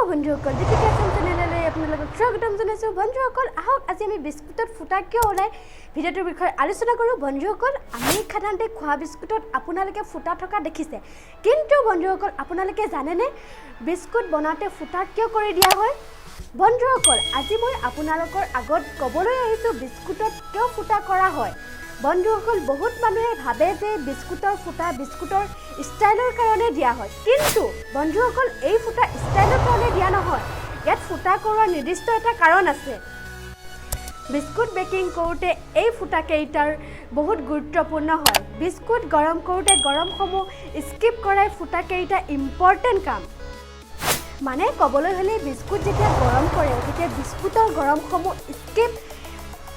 বন্ধুসকল ডিফিকেশন চ্যানেললৈ আপোনালোকক স্বাগতম জনাইছো বন্ধুসকল আহক আজি আমি বিস্কুটত ফুটা কিয় ওলাই ভিডিওটোৰ বিষয়ে আলোচনা কৰো বন্ধুসকল আমি সাধাৰণতে খোৱা বিস্কুটত আপোনালোকে ফুটা থকা দেখিছে কিন্তু বন্ধুসকল আপোনালোকে জানেনে বিস্কুট বনাতে ফুটা কিয় কৰি দিয়া হয় বন্ধুসকল আজি মই আপোনালোকৰ আগত কবলৈ আহিছো বিস্কুটত কিয় ফুটা কৰা হয় বন্ধুসকল বহুত মানুহে ভাবে যে বিস্কুটৰ ফুটা বিস্কুটৰ ষ্টাইলৰ কাৰণে দিয়া হয় কিন্তু বন্ধুসকল এই ফুটা ষ্টাইলৰ কাৰণে দিয়া নহয় ইয়াত ফুটা কৰাৰ নিৰ্দিষ্ট এটা কাৰণ আছে বিস্কুট বেকিং কৰোতে এই ফুটা কেইটাৰ বহুত গুৰুত্বপূৰ্ণ হয় বিস্কুট গৰম কৰোতে গৰমসমূহ স্কিপ কৰাই ফুটা কেইটা ইম্পৰ্টেণ্ট কাম মানে ক'বলৈ হ'লে বিস্কুট যেতিয়া গৰম কৰে তেতিয়া বিস্কুটৰ গৰমসমূহ স্কিপ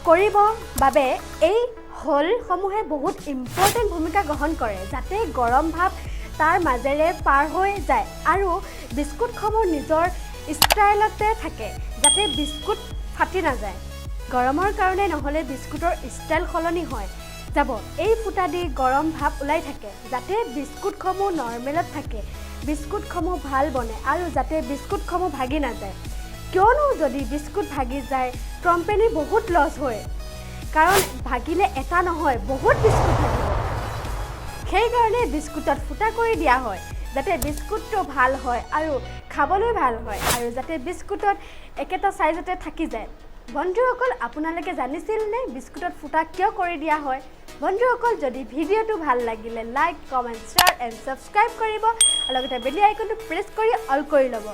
কৰিব বাবে এই হলসমূহে বহুত ইম্পৰ্টেণ্ট ভূমিকা গ্ৰহণ কৰে যাতে গৰম ভাৱ তাৰ মাজেৰে পাৰ হৈ যায় আৰু বিস্কুটসমূহ নিজৰ ষ্টাইলতে থাকে যাতে বিস্কুট ফাটি নাযায় গৰমৰ কাৰণে নহ'লে বিস্কুটৰ ষ্টাইল সলনি হয় যাব এই ফুটা দি গৰম ভাৱ ওলাই থাকে যাতে বিস্কুটসমূহ নৰ্মেলত থাকে বিস্কুটসমূহ ভাল বনে আৰু যাতে বিস্কুটসমূহ ভাগি নাযায় কিয়নো যদি বিস্কুট ভাগি যায় কোম্পানী বহুত লছ হয় কাৰণ ভাগিলে এটা নহয় বহুত বিস্কুট ভাগিব সেইকাৰণে বিস্কুটত ফুটা কৰি দিয়া হয় যাতে বিস্কুটটো ভাল হয় আৰু খাবলৈ ভাল হয় আৰু যাতে বিস্কুটত একেটা সাইজতে থাকি যায় বন্ধুসকল আপোনালোকে জানিছিল নে বিস্কুটত ফুটা কিয় কৰি দিয়া হয় বন্ধুসকল যদি ভিডিওটো ভাল লাগিলে like comment share and subscribe কৰিব আৰু লগতে বেল আইকনটো প্ৰেছ কৰি অল কৰি ল'ব